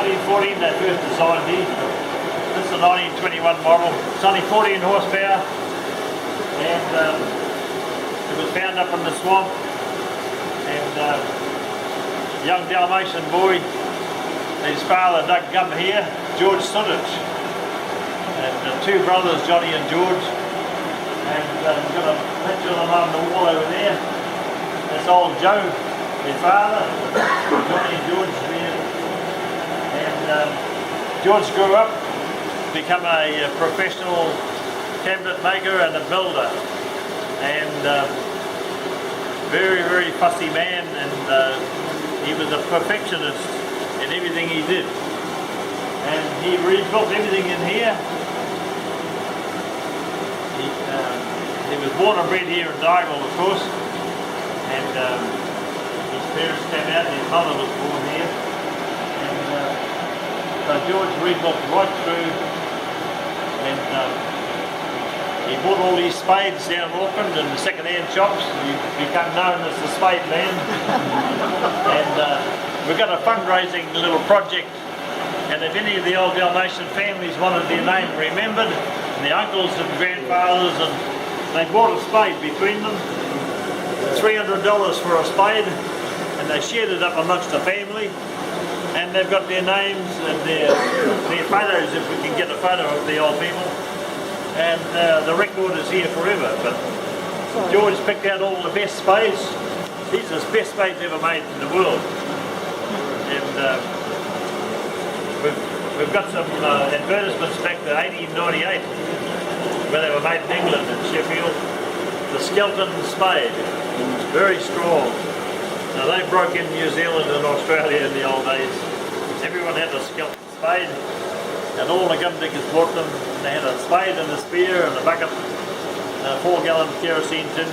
1914 they first designed these. This is a 1921 model. It's only 14 horsepower, and it was found up in the swamp. And a young Dalmatian boy, his father dug gum here, George Suttage, and two brothers, Johnny and George. And we've got a picture of them on the wall over there. That's old Joe, their father, Johnny and George there. And George grew up, become a professional cabinet maker and a builder. And very, very fussy man, and he was a perfectionist in everything he did. And he rebuilt everything in here. He was born and bred here in Dargaville, of course, and his parents came out and his mother was born here. And so George rebuilt right through, and he bought all these spades down in Auckland in the second-hand shops. He became known as the Spade Man. And we've got a fundraising little project, and if any of the old Dalmatian families wanted their name remembered, and the uncles and grandfathers, and they bought a spade between them, $300 for a spade, and they shared it up amongst the family, and they've got their names and their photos, if we can get a photo of the old people, and the record is here forever. But George picked out all the best spades. These are the best spades ever made in the world. And we've got some advertisements back to 1898, where they were made in England, in Sheffield. The Skelton spade, very strong. Now they broke in New Zealand and Australia in the old days. Everyone had a Skelton spade, and all the gum diggers bought them. They had a spade and a spear and a bucket, and a 4-gallon kerosene tin,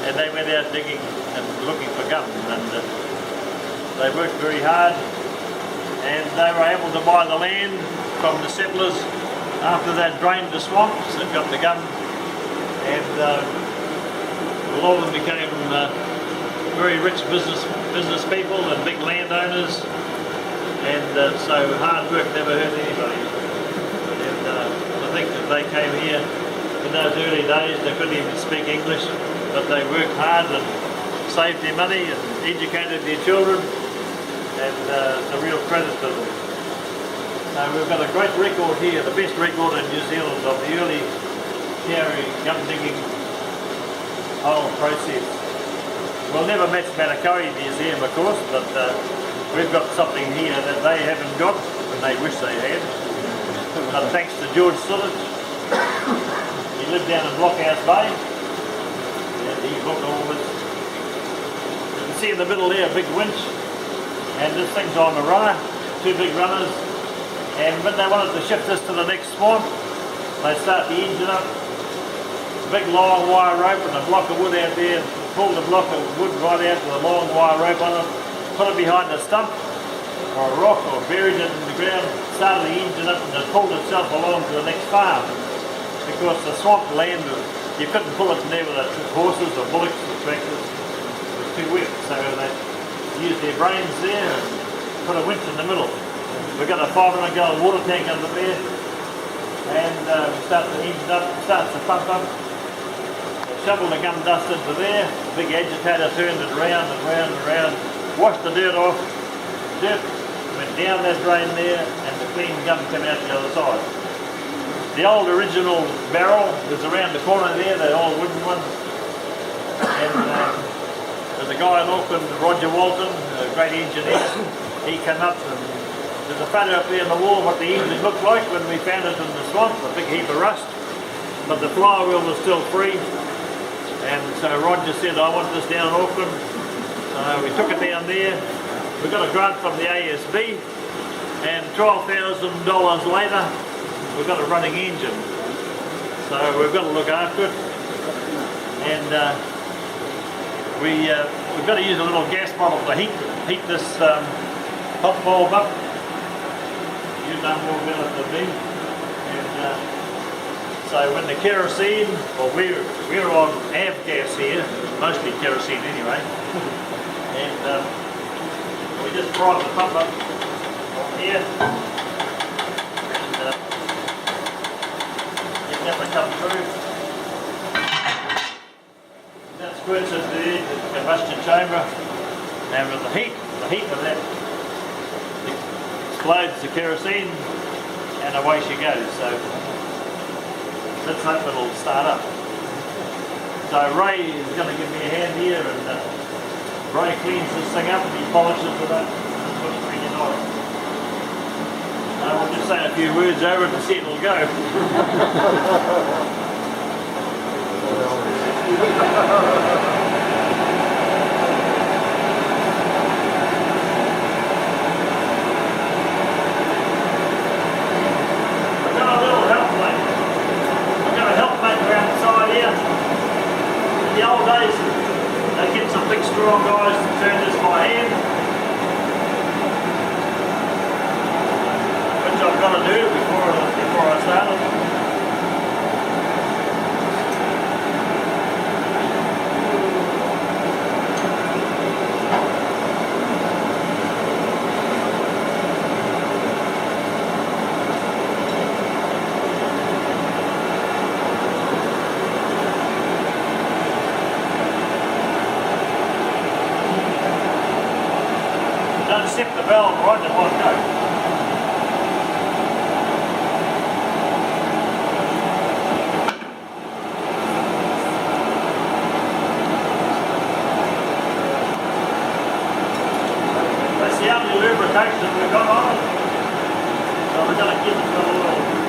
and they went out digging and looking for gum. And they worked very hard, and they were able to buy the land from the settlers after they'd drained the swamps and got the gum. And a lot of them became very rich business people and big landowners, and so hard work never hurt anybody. And I think that they came here in those early days, they couldn't even speak English, but they worked hard and saved their money and educated their children, and it's a real credit to them. So we've got a great record here, the best record in New Zealand of the early Kiari gum digging whole process. We'll never match Matakari Museum, of course, but we've got something here that they haven't got, and they wish they had. But thanks to George Suttage. He lived down in Blockhouse Bay, and he built all this. You can see in the middle there a big winch, and this thing's on the runner, two big runners. And when they wanted to shift this to the next swamp, they start the engine up, big long wire rope and a block of wood out there, pull the block of wood right out with a long wire rope on it, put it behind a stump or a rock or buried it in the ground, started the engine up, and it pulled itself along to the next farm. Because the swamp land, you couldn't pull it in there with horses or bullocks or tractors, it was too wet. So they used their brains there and put a winch in the middle. We've got a 500-gallon water tank under there, and we start the engine up, starts to pump up, shovel the gum dust into there, the big agitator turned it round and round and round, washed the dirt off, dirt went down that drain there, and the clean gum came out the other side. The old original barrel is around the corner there, the old wooden one, and there's a guy in Auckland, Roger Walton, a great engineer. He came up, and there's a photo up there on the wall of what the engine looked like when we found it in the swamp, a big heap of rust, but the flywheel was still free. And so Roger said, I want this down in Auckland. So we took it down there. We got a grant from the ASB, and $12,000 later, we've got a running engine. So we've got to look after it. And we've got to use a little gas bottle to heat this hot bulb up. You know more about it than me. And so when the kerosene, well we're on avgas here, mostly kerosene anyway, and we just prime the pump up on here. Now with the heat of that explodes the kerosene and away she goes. So let's hope it'll start up. So Ray is going to give me a hand here, and Ray cleans this thing up and he polishes it up. It looks pretty nice. We'll just say a few words over it and see it'll go. In the old days, they get some big strong guys to turn this by hand, which I've got to do before I start it. Don't sip the valve right at one go. That's the only lubrication we've got on it. So we're going to give it a little